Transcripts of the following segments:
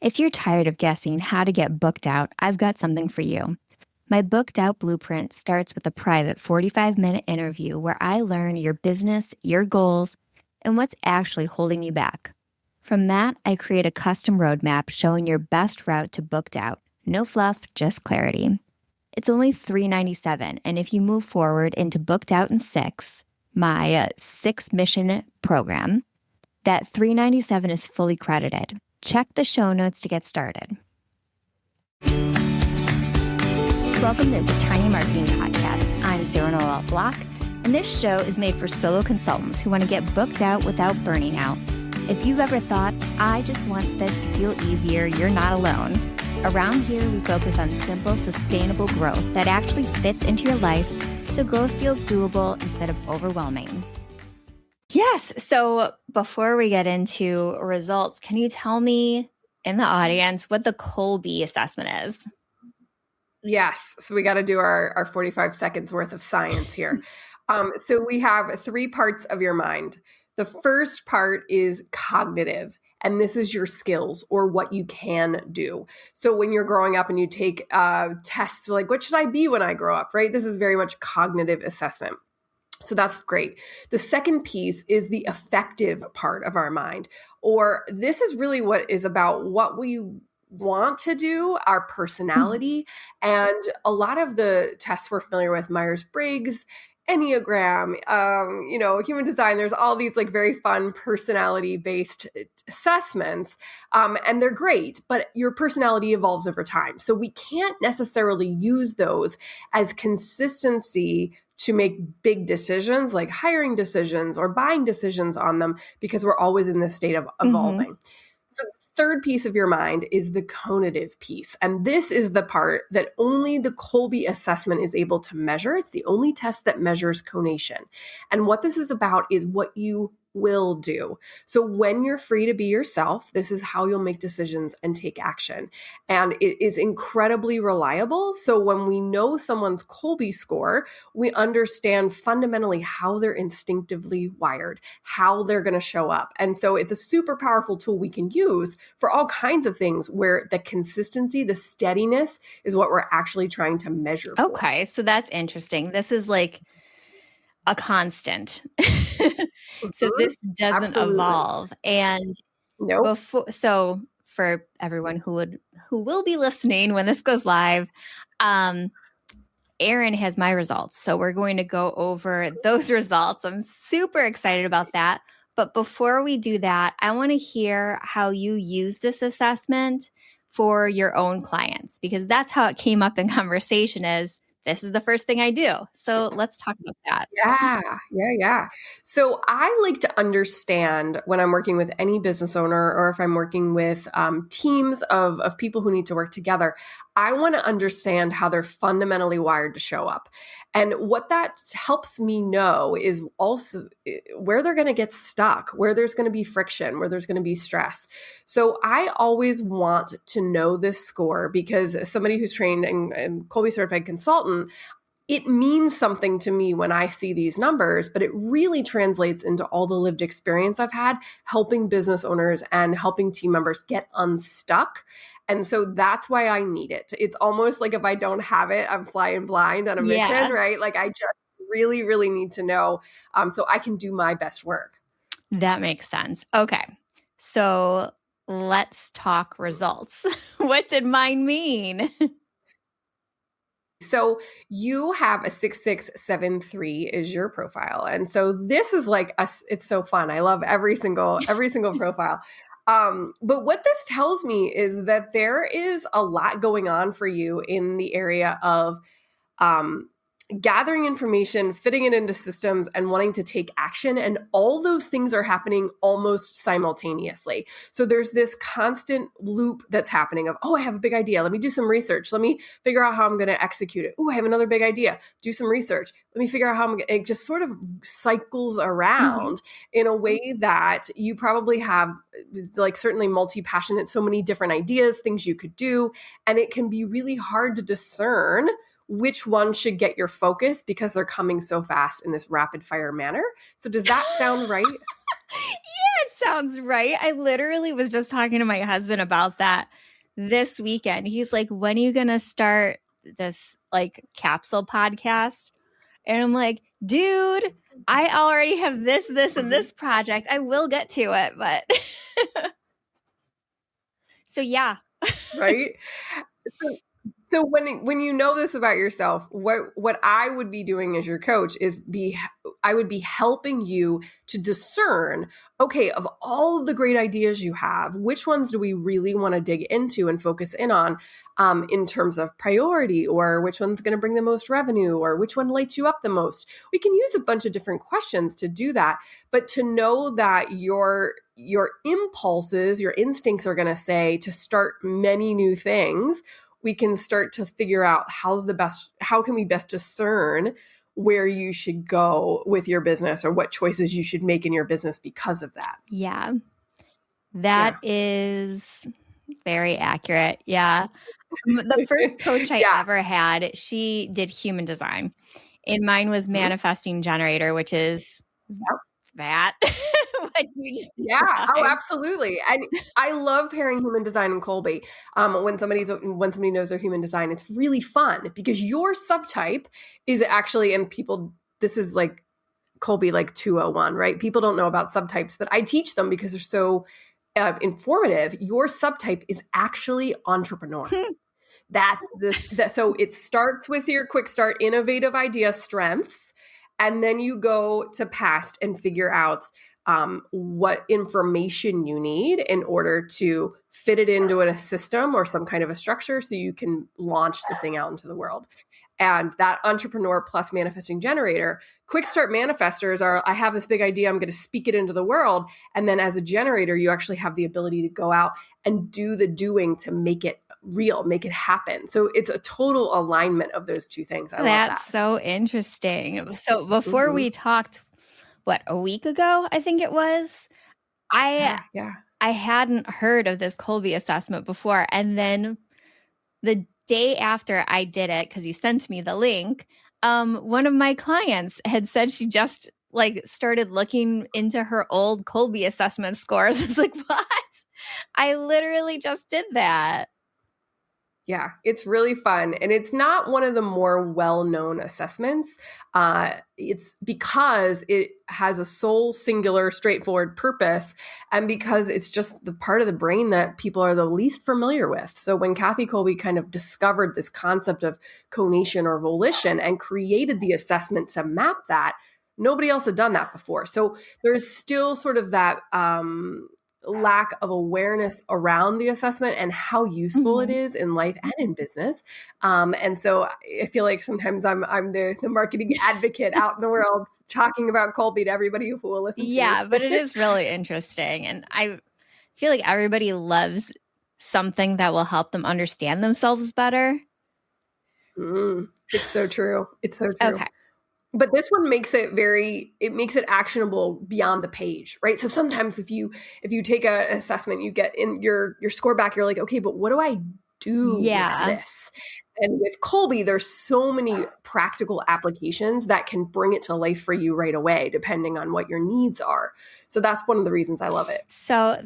If you're tired of guessing how to get booked out, I've got something for you. My booked out blueprint starts with a private 45-minute interview where I learn your business, your goals, and what's actually holding you back. From that, I create a custom roadmap showing your best route to booked out. No fluff, just clarity. It's only $397, and if you move forward into Booked Out in 6, my 6-mission program, that $397 is fully credited. Check the show notes to get started. Welcome to the Tiny Marketing Podcast. I'm Sarah Noel Block, and this show is made for solo consultants who want to get booked out without burning out. If you've ever thought, I just want this to feel easier, you're not alone. Around here, we focus on simple, sustainable growth that actually fits into your life so growth feels doable instead of overwhelming. Yes. So before we get into results, can you tell me in the audience what the Kolbe assessment is? Yes. So we got to do our 45 seconds worth of science here. So we have 3 parts of your mind. The first part is cognitive, and this is your skills or what you can do. So when you're growing up and you take tests like, what should I be when I grow up, right? This is very much cognitive assessment. So that's great. The second piece is the affective part of our mind, or this is really what is about what we want to do, our personality. And a lot of the tests we're familiar with, Myers-Briggs, Enneagram, human design, there's all these like very fun personality-based assessments, and they're great, but your personality evolves over time. So we can't necessarily use those as consistency to make big decisions like hiring decisions or buying decisions on them because we're always in this state of evolving. Mm-hmm. So the third piece of your mind is the conative piece. And this is the part that only the Kolbe assessment is able to measure. It's the only test that measures conation. And what this is about is what you will do. So when you're free to be yourself, this is how you'll make decisions and take action. And it is incredibly reliable. So when we know someone's Kolbe score, we understand fundamentally how they're instinctively wired, how they're going to show up. And so it's a super powerful tool we can use for all kinds of things where the consistency, the steadiness is what we're actually trying to measure for. Okay, so that's interesting. This is like a constant. So this doesn't evolve. And so for everyone who will be listening when this goes live, Eryn has my results. So we're going to go over those results. I'm super excited about that. But before we do that, I want to hear how you use this assessment for your own clients, because that's how it came up in conversation is, this is the first thing I do. So let's talk about that. Yeah. So I like to understand when I'm working with any business owner or if I'm working with teams of people who need to work together, I want to understand how they're fundamentally wired to show up. And what that helps me know is also where they're going to get stuck, where there's going to be friction, where there's going to be stress. So I always want to know this score because as somebody who's trained and Kolbe certified consultant, it means something to me when I see these numbers, but it really translates into all the lived experience I've had helping business owners and helping team members get unstuck. And so that's why I need it. It's almost like if I don't have it, I'm flying blind on a mission, right? Like I just really, really need to know so I can do my best work. That makes sense. Okay. So let's talk results. What did mine mean? So you have a 6673 is your profile. And so this is like it's so fun. I love every single profile. But what this tells me is that there is a lot going on for you in the area of gathering information, fitting it into systems, and wanting to take action. And all those things are happening almost simultaneously. So there's this constant loop that's happening of, I have a big idea. Let me do some research. Let me figure out how I'm going to execute it. I have another big idea. Do some research. Let me figure out how it just sort of cycles around in a way that you probably have like certainly multi-passionate, so many different ideas, things you could do. And it can be really hard to discern which one should get your focus because they're coming so fast in this rapid fire manner. So does that sound right? Yeah, it sounds right. I literally was just talking to my husband about that this weekend. He's like, when are you going to start this like capsule podcast? And I'm like, dude, I already have this, and this project. I will get to it, but so yeah. Right? So when you know this about yourself, what I would be doing as your coach is I would be helping you to discern, okay, of all the great ideas you have, which ones do we really want to dig into and focus in on in terms of priority, or which one's going to bring the most revenue, or which one lights you up the most. We can use a bunch of different questions to do that, but to know that your impulses, your instincts are going to say to start many new things, we can start to figure out how can we best discern where you should go with your business, or what choices you should make in your business because of that. Yeah. That is very accurate. Yeah. The first coach I ever had, she did human design, and mine was manifesting generator, which is that. What you just described. Oh, absolutely. And I love pairing human design and Kolbe. When somebody knows their human design, it's really fun because your subtype is actually, and people, this is like Kolbe like 201, right? People don't know about subtypes, but I teach them because they're so informative. Your subtype is actually entrepreneur. So it starts with your quick start, innovative idea strengths, and then you go to past and figure out what information you need in order to fit it into a system or some kind of a structure so you can launch the thing out into the world. And that entrepreneur plus manifesting generator, quick start manifestors are, I have this big idea, I'm going to speak it into the world. And then as a generator, you actually have the ability to go out and do the doing to make it real, make it happen. So it's a total alignment of those two things. I love that. That's so interesting. So before we talked, a week ago, I think it was, I hadn't heard of this Kolbe assessment before. And then the day after I did it, because you sent me the link, one of my clients had said she just started looking into her old Kolbe assessment scores. I was like, what? I literally just did that. Yeah, it's really fun. And it's not one of the more well-known assessments. It's because it has a sole, singular, straightforward purpose, and because it's just the part of the brain that people are the least familiar with. So when Kathy Kolbe kind of discovered this concept of conation or volition and created the assessment to map that, nobody else had done that before. So there's still sort of that lack of awareness around the assessment and how useful it is in life and in business. And so I feel like sometimes I'm the marketing advocate out in the world talking about Kolbe to everybody who will listen to it. But it is really interesting. And I feel like everybody loves something that will help them understand themselves better. It's so true. It's so true. Okay. But this one makes it actionable beyond the page, right? So sometimes if you take an assessment, you get in your score back, you're like, okay, but what do I do with this? And with Kolbe, there's so many practical applications that can bring it to life for you right away, depending on what your needs are. So that's one of the reasons I love it. So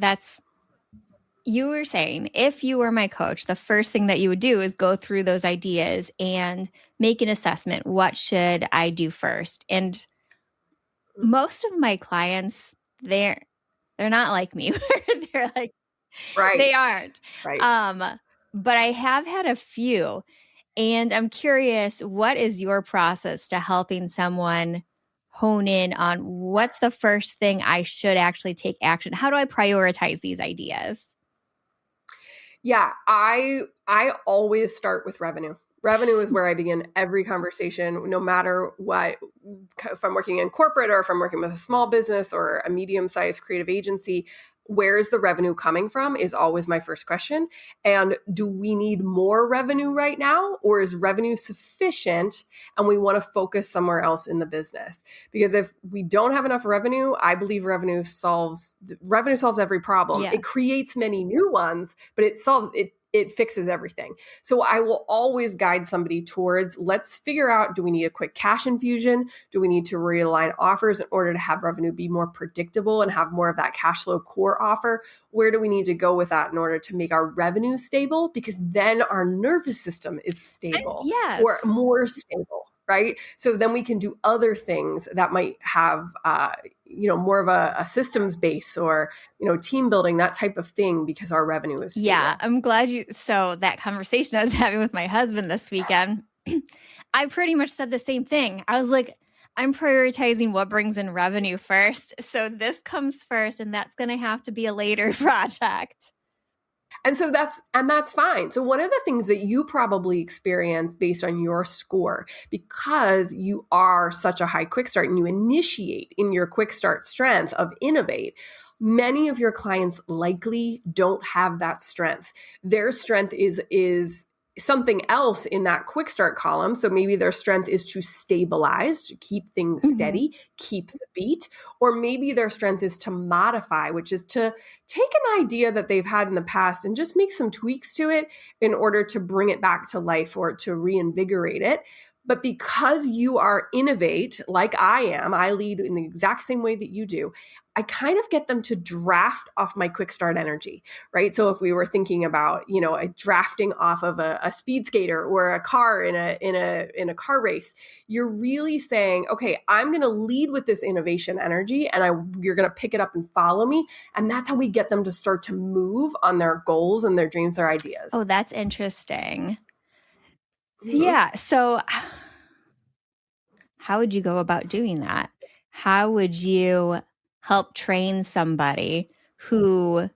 you were saying, if you were my coach, the first thing that you would do is go through those ideas and make an assessment. What should I do first? And most of my clients, they're not like me. They're like, they aren't. Right. But I have had a few, and I'm curious, what is your process to helping someone hone in on what's the first thing I should actually take action? How do I prioritize these ideas? Yeah, I always start with revenue. Revenue is where I begin every conversation, no matter what, if I'm working in corporate or if I'm working with a small business or a medium-sized creative agency. Where's the revenue coming from is always my first question. And do we need more revenue right now, or is revenue sufficient and we want to focus somewhere else in the business? Because if we don't have enough revenue, I believe revenue solves every problem. Yeah. It creates many new ones, but it it fixes everything. So I will always guide somebody towards, let's figure out, do we need a quick cash infusion? Do we need to realign offers in order to have revenue be more predictable and have more of that cash flow core offer? Where do we need to go with that in order to make our revenue stable? Because then our nervous system is stable or more stable, right? So then we can do other things that might have, more of a systems base or, team building, that type of thing, because our revenue is stable. Yeah, I'm glad so that conversation I was having with my husband this weekend, I pretty much said the same thing. I was like, I'm prioritizing what brings in revenue first. So this comes first, and that's going to have to be a later project. And so that's fine. So one of the things that you probably experience based on your score, because you are such a high quick start and you initiate in your quick start strength of innovate, many of your clients likely don't have that strength. Their strength is something else in that quick start column. So maybe their strength is to stabilize, to keep things steady, keep the beat, or maybe their strength is to modify, which is to take an idea that they've had in the past and just make some tweaks to it in order to bring it back to life or to reinvigorate it. But because you are innovate, like I am, I lead in the exact same way that you do, I kind of get them to draft off my quick start energy, right? So if we were thinking about, a drafting off of a speed skater or a car in a car race, you're really saying, okay, I'm going to lead with this innovation energy and you're going to pick it up and follow me. And that's how we get them to start to move on their goals and their dreams, their ideas. Oh, that's interesting. Yeah. So how would you go about doing that? How would you help train somebody who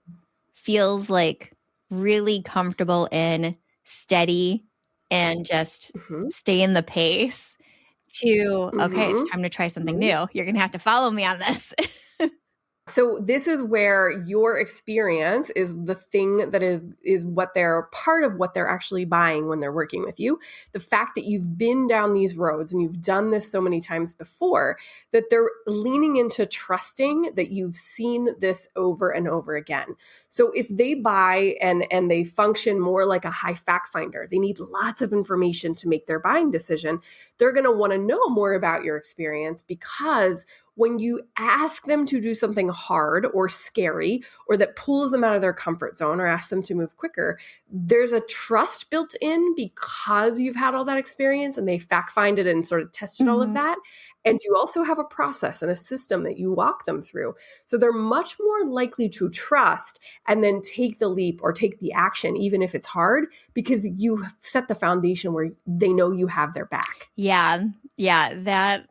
feels like really comfortable in steady and just stay in the pace to, okay, it's time to try something new. You're going to have to follow me on this. So this is where your experience is the thing that is what they're part of what they're actually buying when they're working with you. The fact that you've been down these roads and you've done this so many times before, that they're leaning into trusting that you've seen this over and over again. So if they buy and they function more like a high fact finder, they need lots of information to make their buying decision. They're going to want to know more about your experience, because when you ask them to do something hard or scary or that pulls them out of their comfort zone or ask them to move quicker, there's a trust built in because you've had all that experience and they fact find it and sort of tested all of that. And you also have a process and a system that you walk them through. So they're much more likely to trust and then take the leap or take the action, even if it's hard, because you set the foundation where they know you have their back. Yeah. That,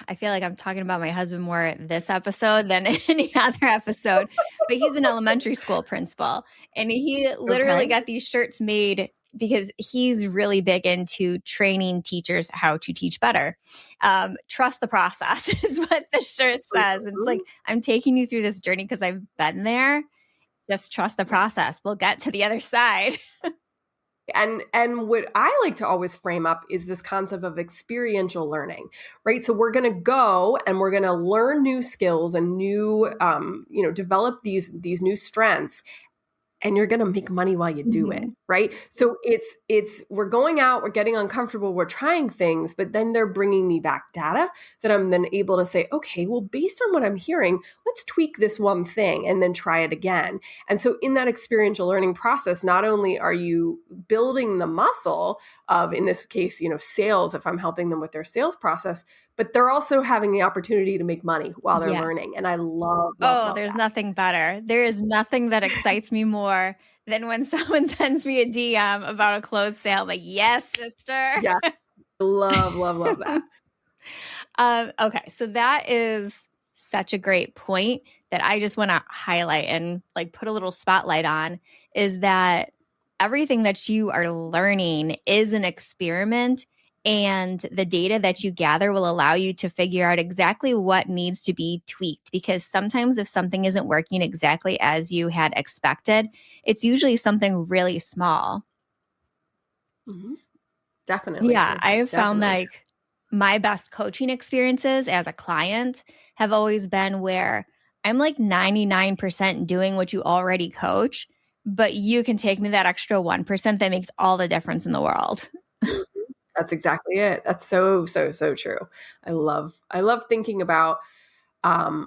I feel like I'm talking about my husband more this episode than any other episode, but he's an elementary school principal, and he literally got these shirts made because he's really big into training teachers how to teach better. Trust the process is what the shirt says. It's like, I'm taking you through this journey because I've been there. Just trust the process. We'll get to the other side. And what I like to always frame up is this concept of experiential learning, right? So we're going to go and we're going to learn new skills and new, develop these new strengths. And you're going to make money while you do it, right? So we're going out, we're getting uncomfortable, we're trying things, but then they're bringing me back data that I'm then able to say, okay, well, based on what I'm hearing, let's tweak this one thing and then try it again. And so in that experiential learning process, not only are you building the muscle of, in this case, sales, if I'm helping them with their sales process, but they're also having the opportunity to make money while they're learning. And I love there's that. nothing better. There is nothing that excites me more than when someone sends me a DM about a closed sale. I'm like, yes, sister. Yeah. Love that. Okay. So that is such a great point that I just want to highlight and put a little spotlight on, is that everything that you are learning is an experiment. And the data that you gather will allow you to figure out exactly what needs to be tweaked. Because sometimes if something isn't working exactly as you had expected, it's usually something really small. Definitely. Yeah, I have found my best coaching experiences as a client have always been where I'm 99% doing what you already coach, but you can take me that extra 1% that makes all the difference in the world. That's exactly it. That's so true. I love thinking about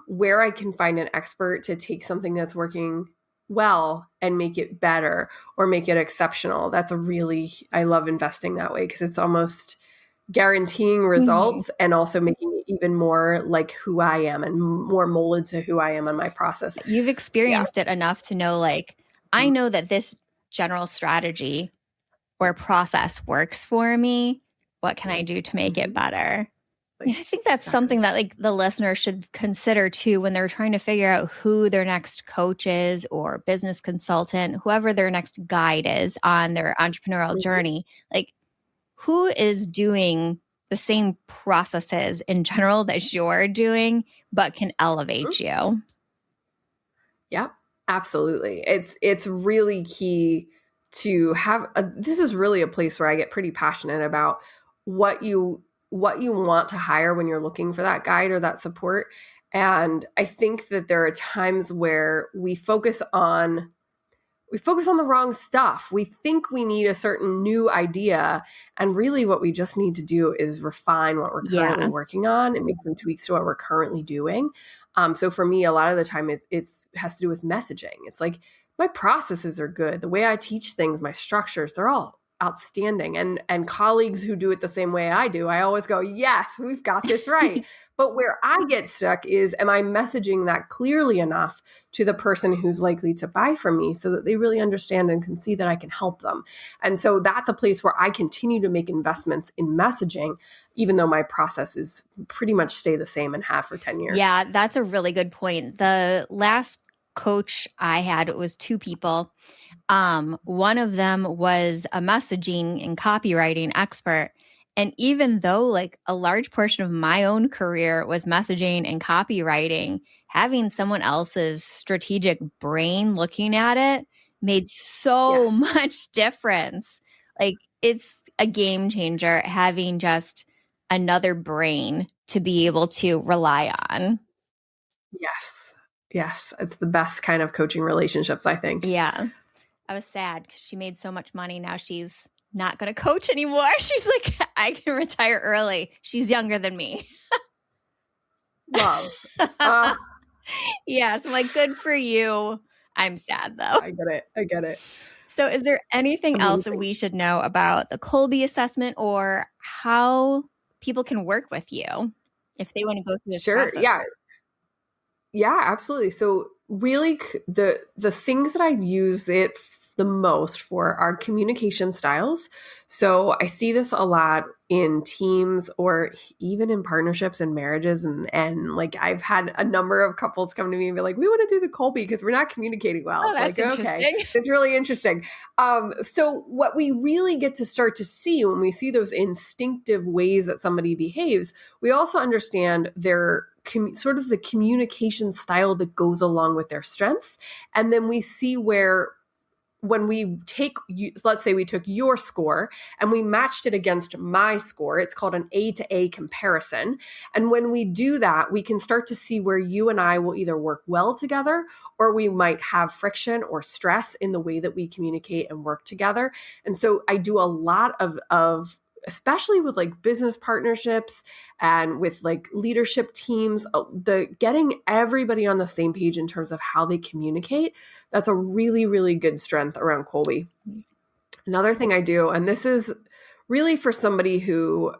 where I can find an expert to take something that's working well and make it better or make it exceptional. I love investing that way because it's almost guaranteeing results and also making it even more like who I am and more molded to who I am in my process. You've experienced it enough to know, like, I know that this general strategy or process works for me. What can I do to make it better? I think that's something that like the listener should consider too when they're trying to figure out who their next coach is or business consultant, whoever their next guide is on their entrepreneurial journey. Like, who is doing the same processes in general that you're doing, but can elevate you? Yeah, absolutely. It's really key to have this is really a place where I get pretty passionate about what you want to hire when you're looking for that guide or that support. And I think that there are times where we focus on the wrong stuff. We think we need a certain new idea. And really what we just need to do is refine what we're currently working on and make some tweaks to what we're currently doing. So for me, a lot of the time it has to do with messaging. It's like my processes are good. The way I teach things, my structures, they're all outstanding. And colleagues who do it the same way I do, I always go, yes, we've got this right. But where I get stuck is, am I messaging that clearly enough to the person who's likely to buy from me so that they really understand and can see that I can help them? And so that's a place where I continue to make investments in messaging, even though my processes pretty much stay the same and have for 10 years. Yeah, that's a really good point. The last coach I had, it was two people. One of them was a messaging and copywriting expert. And even though like a large portion of my own career was messaging and copywriting, having someone else's strategic brain looking at it made so much difference. Like, it's a game changer having just another brain to be able to rely on. Yes. It's the best kind of coaching relationships, I think. Yeah. I was sad because she made so much money. Now she's not going to coach anymore. She's like, I can retire early. She's younger than me. Love. Yes. I'm like, good for you. I'm sad though. I get it. So is there anything else that we should know about the Kolbe assessment or how people can work with you if they want to go through this process? Yeah, absolutely. So really the things that I use it the most for are communication styles. So I see this a lot in teams or even in partnerships and marriages. And like I've had a number of couples come to me and be like, we want to do the Kolbe because we're not communicating well. Oh, that's like, interesting. Okay, it's really interesting. So what we really get to start to see when we see those instinctive ways that somebody behaves, we also understand their sort of the communication style that goes along with their strengths. And then we see where when we take, let's say we took your score and we matched it against my score, it's called an A to A comparison. And when we do that, we can start to see where you and I will either work well together or we might have friction or stress in the way that we communicate and work together. And so I do a lot of especially with like business partnerships and with like leadership teams, the getting everybody on the same page in terms of how they communicate. That's a really, really good strength around Kolbe. Another thing I do, and this is really for somebody who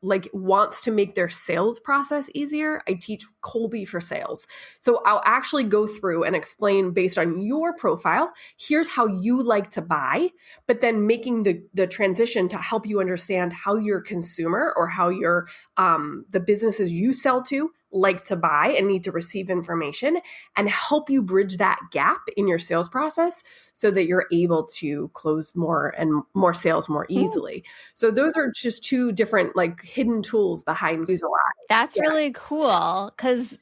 like wants to make their sales process easier, I teach Kolbe for sales. So I'll actually go through and explain based on your profile, here's how you like to buy, but then making the transition to help you understand how your consumer or how your the businesses you sell to like to buy and need to receive information and help you bridge that gap in your sales process so that you're able to close more and more sales more easily. So those are just two different like hidden tools behind these a lot. That's really cool because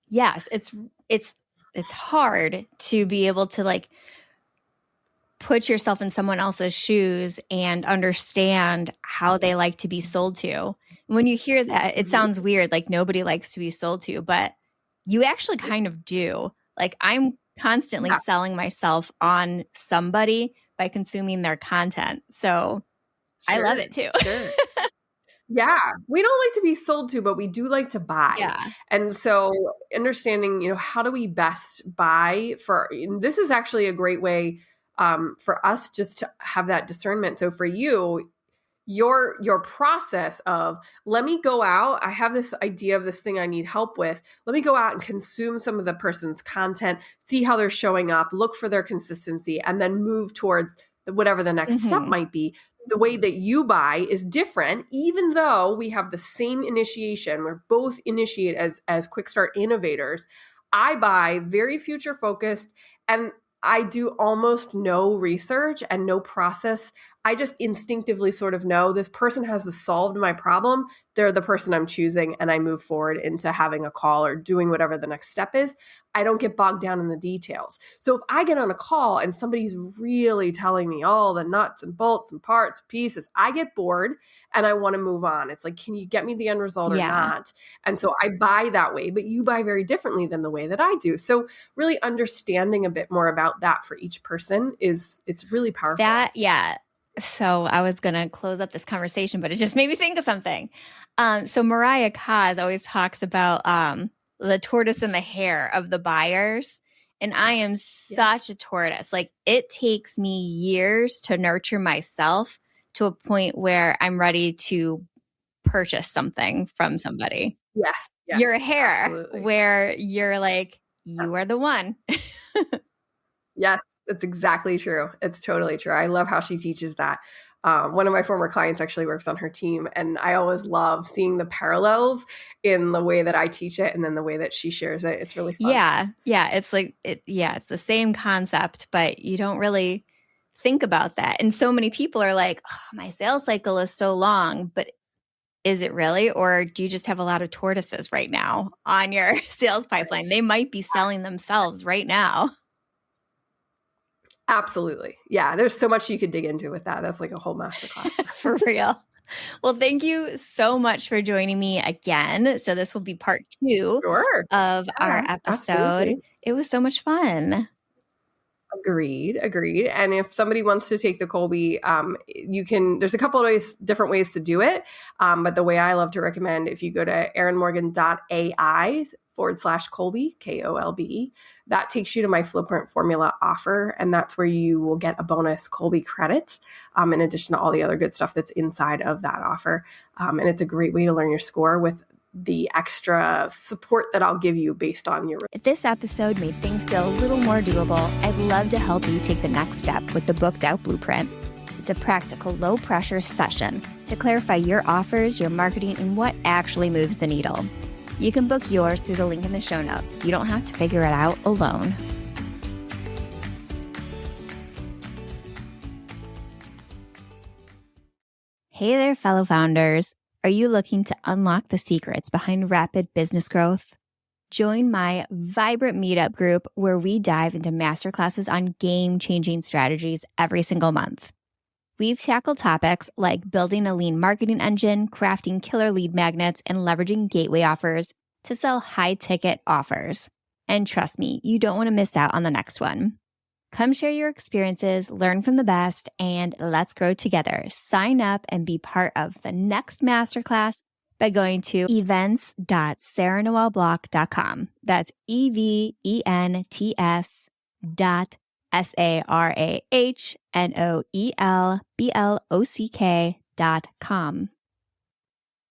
yes, it's hard to be able to like put yourself in someone else's shoes and understand how they like to be sold to. When you hear that, it sounds weird, like nobody likes to be sold to, but you actually kind of do. Like I'm constantly Yeah. selling myself on somebody by consuming their content. So I love it too. Sure. Yeah, we don't like to be sold to, but we do like to buy. Yeah. And so understanding, how do we best buy for, and this is actually a great way for us just to have that discernment. So for you, your process of, let me go out, I have this idea of this thing I need help with, let me go out and consume some of the person's content, see how they're showing up, look for their consistency, and then move towards whatever the next step might be. The way that you buy is different, even though we have the same initiation. We're both initiate as quick start innovators. I buy very future focused, and I do almost no research and no process. I just instinctively sort of know this person has solved my problem. They're the person I'm choosing, and I move forward into having a call or doing whatever the next step is. I don't get bogged down in the details. So if I get on a call and somebody's really telling me all the nuts and bolts and parts, pieces, I get bored and I want to move on. It's like, can you get me the end result or not? And so I buy that way, but you buy very differently than the way that I do. So really understanding a bit more about that for each person it's really powerful. So I was going to close up this conversation, but it just made me think of something. So Mariah Kaz always talks about the tortoise and the hare of the buyers. And I am such a tortoise. Like, it takes me years to nurture myself to a point where I'm ready to purchase something from somebody. Yes. You're a hare, absolutely. where you're like, you are the one. Yes, that's exactly true. It's totally true. I love how she teaches that. One of my former clients actually works on her team, and I always love seeing the parallels in the way that I teach it and then the way that she shares it. It's really fun. Yeah. It's like, it's the same concept, but you don't really think about that. And so many people are like, oh, my sales cycle is so long, but is it really? Or do you just have a lot of tortoises right now on your sales pipeline? They might be selling themselves right now. Absolutely. Yeah. There's so much you could dig into with that. That's like a whole masterclass. For real. Well, thank you so much for joining me again. So this will be part 2 of our episode. Absolutely. It was so much fun. Agreed. And if somebody wants to take the Kolbe, there's a couple of different ways to do it. But the way I love to recommend, if you go to erynmorgan.ai/Kolbe, Kolbe, that takes you to my Flowprint formula offer. And that's where you will get a bonus Kolbe credit, in addition to all the other good stuff that's inside of that offer. And it's a great way to learn your score with the extra support that I'll give you based on your... If this episode made things feel a little more doable, I'd love to help you take the next step with the Booked Out Blueprint. It's a practical, low-pressure session to clarify your offers, your marketing, and what actually moves the needle. You can book yours through the link in the show notes. You don't have to figure it out alone. Hey there, fellow founders. Are you looking to unlock the secrets behind rapid business growth? Join my vibrant meetup group where we dive into masterclasses on game-changing strategies every single month. We've tackled topics like building a lean marketing engine, crafting killer lead magnets, and leveraging gateway offers to sell high-ticket offers. And trust me, you don't want to miss out on the next one. Come share your experiences, learn from the best, and let's grow together. Sign up and be part of the next masterclass by going to events.sarahnoelblock.com. That's events.sarahnoelblock.com.